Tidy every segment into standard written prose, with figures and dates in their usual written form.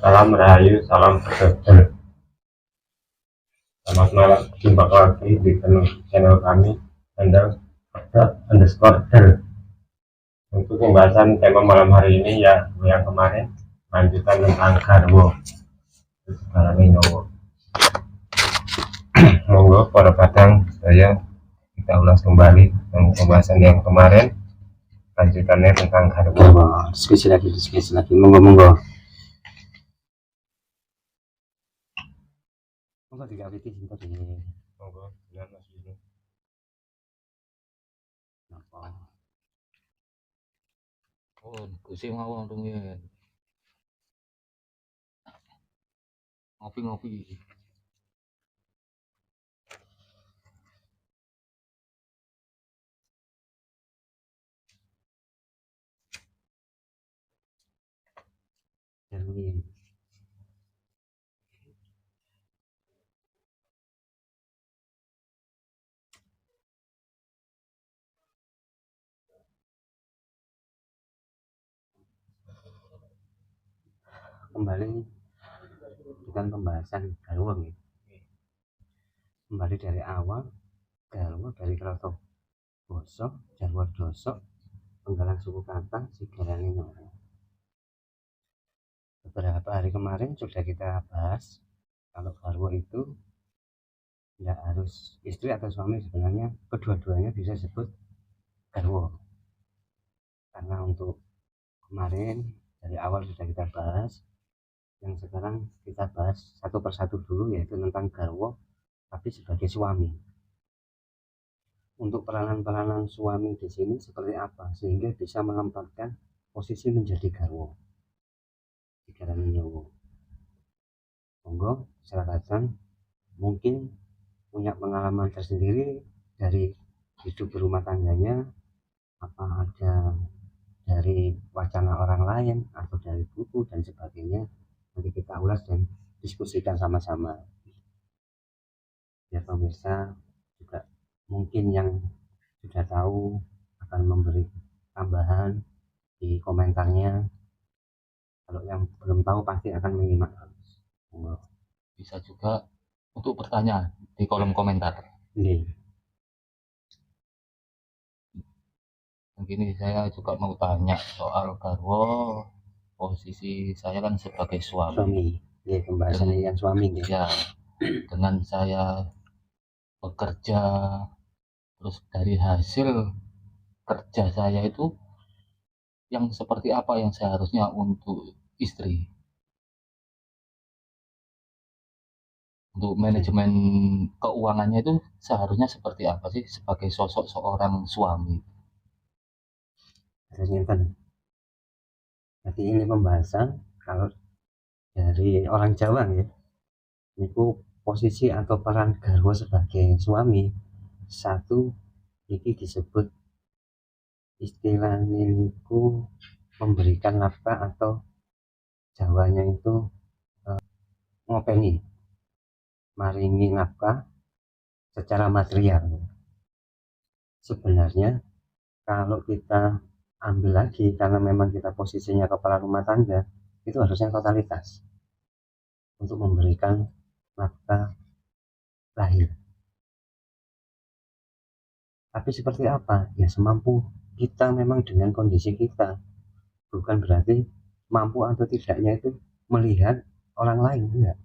Salam Rahayu, salam Sedulur. Selamat malam, jumpa lagi di channel kami _der. Untuk pembahasan tema malam hari ini ya yang kemarin lanjutan tentang garwo sekarang ini monggo para padang saya kita ulas kembali pembahasan yang kemarin lanjutannya tentang garwo. Diskusi lagi monggo digawiti sinten iki Monggo dengan Mas Wisnu. napa Kusi mawon rumiyin. Ngopi-ngopi. rumiyin kembali dengan pembahasan garwo ya. Kembali dari awal garwo dari Krato Bosok Jarwo Dosok penggalan suku kata Sigarane Noro. Beberapa hari kemarin sudah kita bahas kalau garwo itu tidak harus istri atau suami, sebenarnya kedua-duanya bisa disebut garwo. Karena untuk kemarin dari awal sudah kita bahas, yang sekarang kita bahas satu persatu dulu, yaitu tentang garwo tapi sebagai suami. Untuk peranan-peranan suami di sini seperti apa sehingga bisa menempatkan posisi menjadi garwo Sigarane Nyawa. Monggo silakan, mungkin punya pengalaman tersendiri dari hidup berumah tangganya, apa ada dari wacana orang lain atau dari buku dan sebagainya. Nanti kita ulas dan diskusikan sama-sama biar pemirsa juga mungkin yang sudah tahu akan memberi tambahan di komentarnya. Kalau yang belum tahu pasti akan menyimak. Bisa juga untuk bertanya di kolom komentar. Ini Mungkin saya juga mau tanya soal garwo. Posisi saya kan sebagai suami. ya, pembahasannya yang suami ya. Dengan saya bekerja, terus dari hasil kerja saya itu yang seperti apa yang seharusnya untuk istri, untuk manajemen keuangannya itu seharusnya seperti apa sih sebagai sosok seorang suami. Jadi ini pembahasan kalau dari orang Jawa ya, itu posisi atau peran garwo sebagai suami. Satu, ini disebut istilahnya itu memberikan nafkah atau Jawanya itu ngopeni, maringi nafkah secara material. Sebenarnya kalau kita ambil lagi, karena memang kita posisinya kepala rumah tangga, itu harusnya totalitas untuk memberikan nafkah lahir. Tapi seperti apa? Ya semampu kita memang dengan kondisi kita. Bukan berarti mampu atau tidaknya itu melihat orang lain, enggak.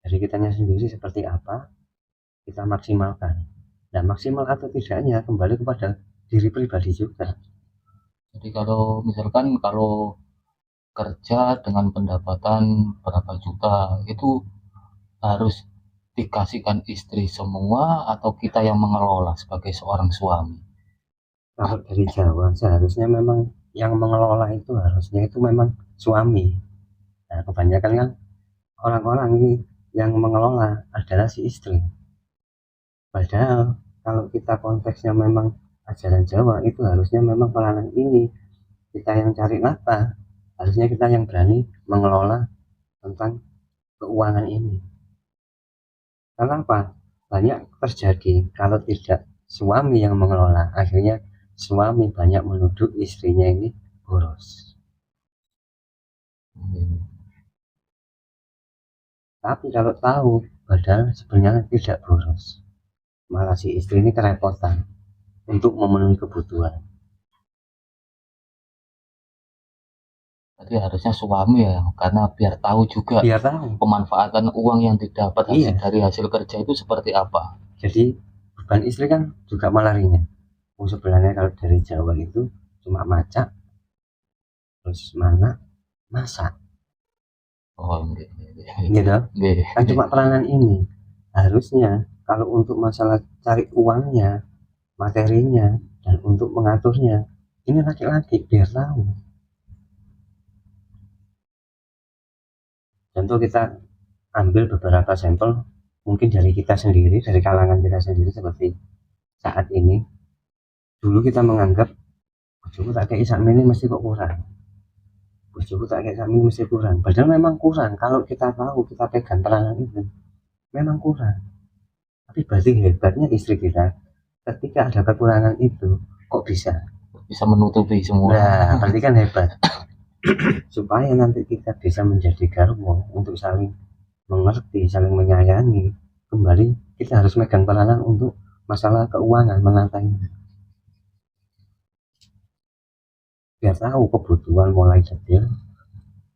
Dari kitanya sendiri seperti apa, kita maksimalkan. Dan maksimal atau tidaknya kembali kepada diri pribadi juga. Jadi kalau misalkan kalau kerja dengan pendapatan berapa juta, itu harus dikasihkan istri semua atau kita yang mengelola sebagai seorang suami? Kalau dari Jawa seharusnya memang yang mengelola itu harusnya itu memang suami. Nah, kebanyakan kan orang-orang ini yang mengelola adalah si istri. Padahal kalau kita konteksnya memang ajaran Jawa, itu harusnya memang peranan ini kita yang cari nafkah, harusnya kita yang berani mengelola tentang keuangan ini. Kenapa? Banyak terjadi kalau tidak suami yang mengelola, akhirnya suami banyak menuduh istrinya ini boros. Tapi kalau tahu padahal sebenarnya tidak boros, malah si istri ini kerepotan untuk memenuhi kebutuhan. Jadi harusnya suami ya, karena biar tahu juga Biar tahu. pemanfaatan uang yang didapat Iya. dari hasil kerja itu seperti apa. Jadi beban istri kan juga malah ringan. Sebenarnya kalau dari Jawa itu cuma macak, terus mana masak, Oh, gitu. Kan cuma peranan ini. Harusnya kalau untuk masalah cari uangnya, materinya, dan untuk mengaturnya, ini laki-laki biar tahu. Contoh kita ambil beberapa sampel mungkin dari kita sendiri, dari kalangan kita sendiri, seperti saat ini. Dulu kita menganggap bojoku tak kayak sak ini mesti kok kurang, bojoku tak kayak sak ini mesti kurang, padahal memang kurang. Kalau kita tahu, kita pegang peranan itu memang kurang. Tapi berarti hebatnya istri kita, ketika ada kekurangan itu kok bisa menutupi semua. Nah, berarti kan hebat. Supaya nanti kita bisa menjadi garwo untuk saling mengerti, saling menyayangi. Kembali kita harus megang peranan untuk masalah keuangan, menata ini. Biar tahu kebutuhan mulai detail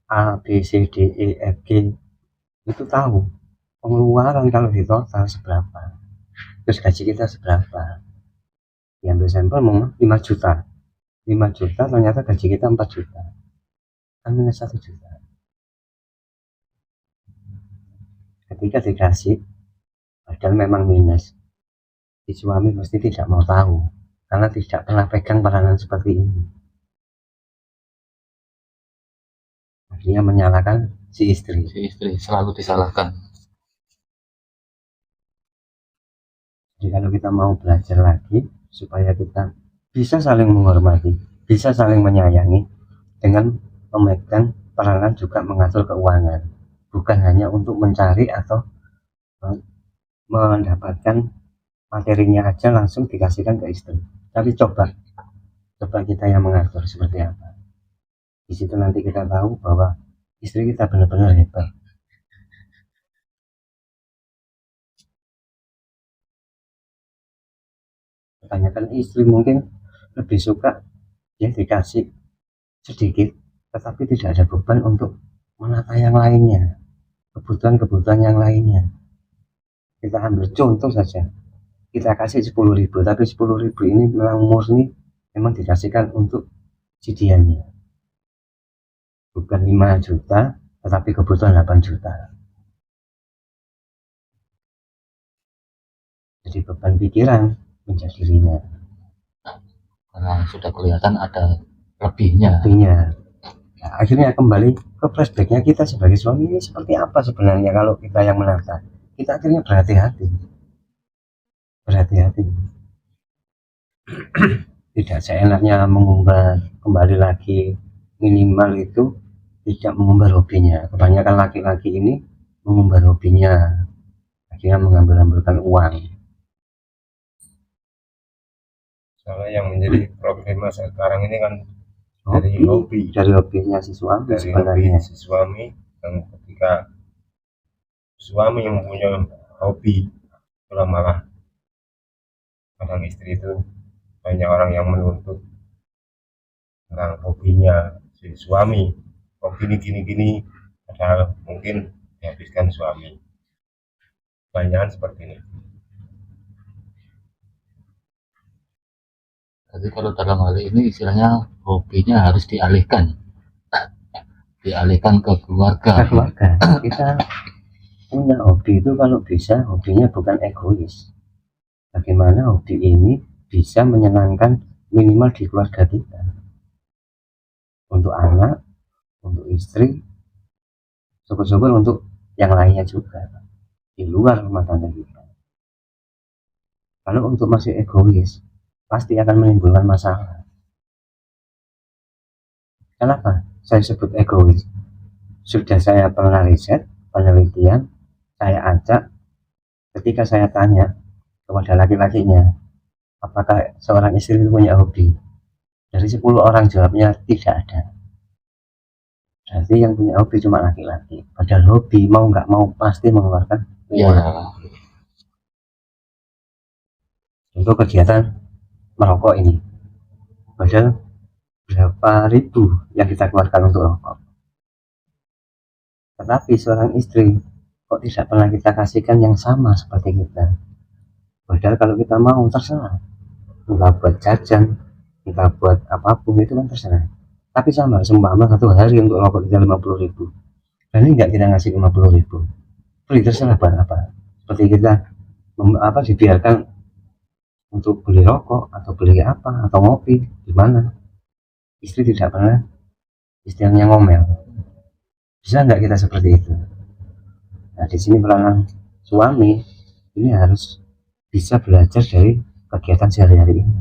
A, B, C, D, E, F, G, itu tahu pengeluaran kalau di total seberapa, terus gaji kita seberapa. Diambil sampel 5 juta, 5 juta ternyata gaji kita 4 juta, kan minus 1 juta. Ketika dikasih padahal memang minus, si suami pasti tidak mau tahu karena tidak pernah pegang peranan seperti ini. Akhirnya menyalahkan si istri. Selalu disalahkan. Jadi kalau kita mau belajar lagi supaya kita bisa saling menghormati, bisa saling menyayangi, dengan memegang peranan juga mengatur keuangan, bukan hanya untuk mencari atau mendapatkan materinya aja langsung dikasihkan ke istri. Tapi coba kita yang mengatur seperti apa. Di situ nanti kita tahu bahwa istri kita benar-benar hebat. Kebanyakan istri mungkin lebih suka ya dikasih sedikit, tetapi tidak ada beban untuk menata yang lainnya, kebutuhan yang lainnya. Kita ambil contoh saja, kita kasih 10.000, tapi 10.000 ini memang murni memang dikasihkan untuk sidiannya, bukan 5 juta tetapi kebutuhan 8 juta. Jadi beban pikiran menjadi ringan karena sudah kelihatan ada lebihnya. Nah, akhirnya kembali ke flashbacknya kita sebagai suami ini seperti apa sebenarnya. Kalau kita yang menata, kita akhirnya berhati-hati tidak seenaknya mengumbar. Kembali lagi, minimal itu tidak mengumbar hobinya. Kebanyakan laki-laki ini mengumbar hobinya, akhirnya mengambil-ambilkan uang. Soalnya yang menjadi problema sekarang ini kan dari hobinya si suami, dari hobi si suami. Dan ketika suami yang punya hobi, itulah malah kadang istri itu banyak orang yang menuntut tentang hobinya si suami. Hobi ini gini-gini, padahal mungkin dihabiskan suami. Banyak seperti ini. Jadi kalau dalam hal ini istilahnya hobinya harus dialihkan ke keluarga. Kita punya hobi itu kalau bisa hobinya bukan egois. Bagaimana hobi ini bisa menyenangkan minimal di keluarga kita, untuk anak, untuk istri, syukur-syukur untuk yang lainnya juga di luar rumah tangga kita. Kalau untuk masih egois, pasti akan menimbulkan masalah. Kenapa saya sebut egois? Sudah saya pernah riset, penelitian, saya acak, ketika saya tanya kepada laki-lakinya, apakah seorang istri punya hobi? Dari 10 orang jawabnya tidak ada. Berarti yang punya hobi cuma laki-laki. Padahal hobi mau nggak mau pasti mengeluarkan Ya, uang. Untuk kegiatan merokok ini, padahal berapa ribu yang kita keluarkan untuk rokok. Tetapi seorang istri kok tidak pernah kita kasihkan yang sama seperti kita. Padahal kalau kita mau terserah, entah buat jajan, entah buat apapun itu kan terserah. Tapi sama, seumpama satu hari untuk rokok kita 50.000, berani nggak kita ngasih 50.000? Free, terserah buat apa. Seperti kita dibiarkan untuk beli rokok atau beli apa atau ngopi di mana, istri tidak pernah istilahnya ngomel. Bisa nggak kita seperti itu? Nah, di sini peranan suami ini harus bisa belajar dari kegiatan sehari-hari ini.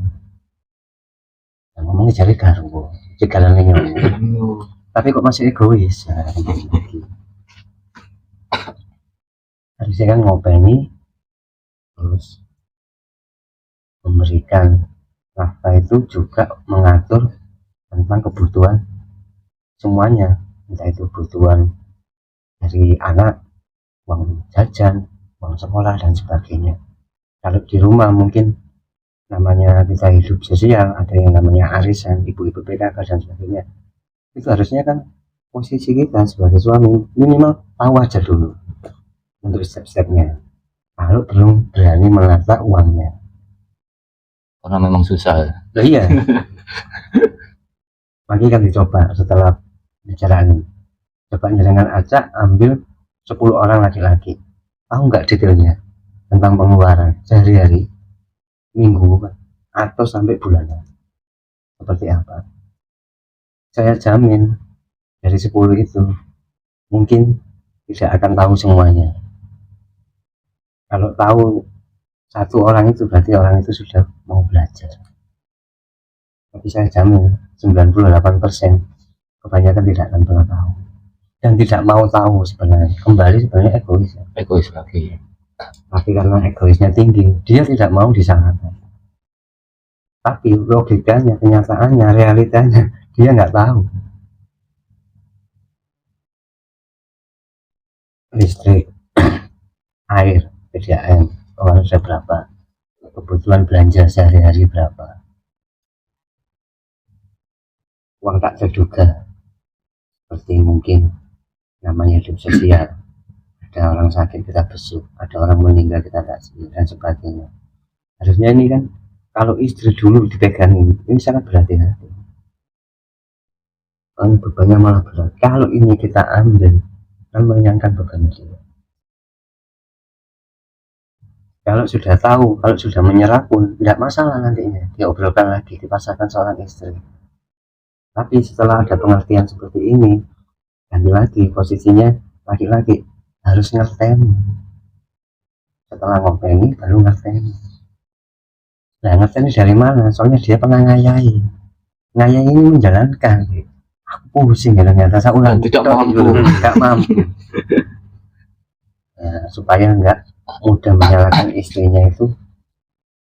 Nah, ngomongnya cari garwo, cekalan nyowo. Tapi kok masih egois? Nah, harusnya kan ngopeni, terus memberikan nafkah itu juga mengatur tentang kebutuhan semuanya, entah itu kebutuhan dari anak, uang jajan, uang sekolah dan sebagainya. Kalau di rumah mungkin namanya kita hidup sosial, ada yang namanya arisan, ibu-ibu PKK dan sebagainya. Itu harusnya kan posisi kita sebagai suami minimal tahu aja dulu untuk step-stepnya. Kalau belum berani menata uangnya, karena memang susah. nah, iya. Lagi kan dicoba setelah bicara ini, coba nyelengan acak ambil 10 orang laki-laki, tahu nggak detailnya tentang pengeluaran sehari-hari, minggu atau sampai bulanan seperti apa. Saya jamin dari 10 itu mungkin tidak akan tahu semuanya. Kalau tahu satu orang itu berarti orang itu sudah mau belajar. Tapi saya jamin 98% kebanyakan tidak akan pernah tahu dan tidak mau tahu sebenarnya. Kembali sebenarnya Egois lagi. Tapi karena egoisnya tinggi, dia tidak mau disalahkan. Tapi logikanya, kenyataannya, realitanya dia nggak tahu. Listrik, air, PDAM, orang sudah berapa, kebutuhan belanja sehari-hari berapa, uang tak terduga seperti mungkin namanya hidup sosial, ada orang sakit kita besuk, ada orang meninggal kita takziah dan sebagainya. Harusnya ini kan kalau istri dulu dipegangin, ini sangat berhati-hati. Bebannya malah berat. Kalau ini kita ambil, kan meringankan beban dia. Kalau sudah tahu, kalau sudah menyerah pun tidak masalah nantinya, diobrolkan lagi, dipasarkan seorang istri. Tapi setelah ada pengertian seperti ini, ganti lagi posisinya laki-laki harus ngerteni. Setelah ngopeni baru ngerteni. Nah, ngerteni dari mana? Soalnya dia pernah ngayai. Ngayai ini menjalankan. Aku pusing ternyata saya ulang tidak mampu. Nggak mampu. Nah, supaya nggak mudah menyalahkan istrinya itu,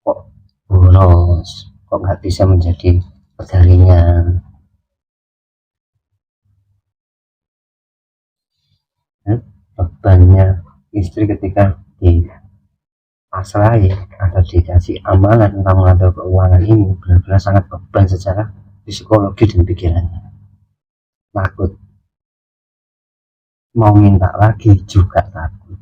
kok boros, kok nggak bisa menjadi pegaringan. Bebannya istri ketika dipasrahi atau dikasih amanah tentang mengatur keuangan ini benar-benar sangat beban secara psikologi dan pikirannya. Takut, mau minta lagi juga takut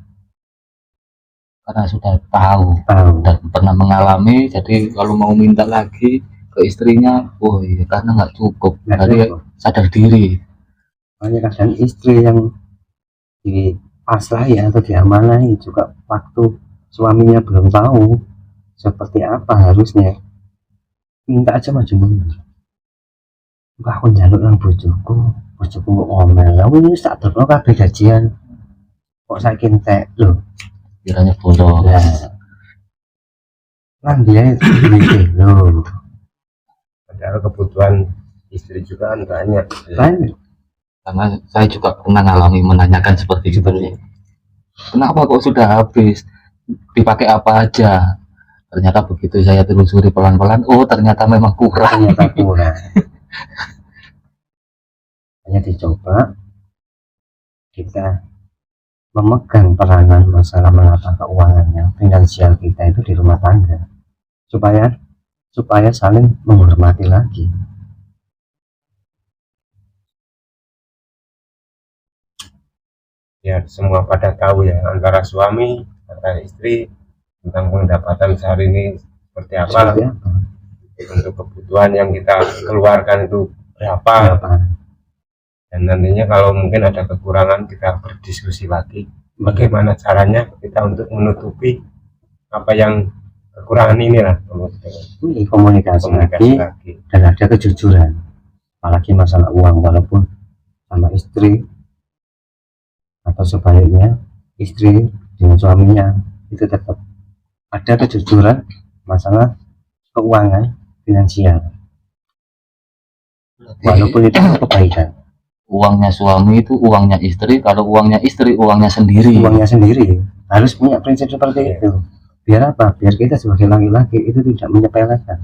Karena sudah tahu dan pernah mengalami, jadi kalau mau minta lagi ke istrinya, oh iya, karena nggak cukup, jadi sadar diri. Makanya kadang istri yang dipasrahi atau diamanahi juga waktu suaminya belum tahu seperti apa harusnya, minta aja maju mundur. Aku njaluk nang bojoku kok ngomel. Lah wis tak terno kabeh gajian. Kok saiki entek lho. Kiranya bodoh. Lah dia itu lho. Padahal kebutuhan istri juga kan banyak. Karena saya juga pernah mengalami menanyakan seperti itu. Kenapa kok sudah habis? Dipakai apa aja? Ternyata begitu saya telusuri pelan-pelan, oh ternyata memang kurang. Hanya dicoba kita memegang peranan masalah menata keuangannya, finansial kita itu di rumah tangga, supaya saling menghormati lagi. Ya semua pada tahu ya, antara suami antara istri tentang pendapatan sehari ini seperti apa, Seperti apa? untuk kebutuhan yang kita keluarkan itu berapa, dan nantinya kalau mungkin ada kekurangan kita berdiskusi lagi bagaimana caranya kita untuk menutupi apa yang kekurangan inilah. Ini komunikasi lagi dan ada kejujuran, apalagi masalah uang, walaupun sama istri atau sebaliknya istri dengan suaminya itu tetap ada kejujuran masalah keuangan finansial, walaupun itu kebaikan. Uangnya suami itu uangnya istri, kalau uangnya istri uangnya sendiri. Uangnya sendiri harus punya prinsip seperti itu. Biar apa? Biar kita sebagai laki-laki itu tidak menyepelekan.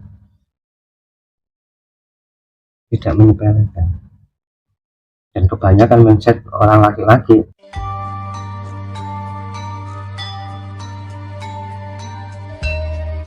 Dan kebanyakan mindset orang laki-laki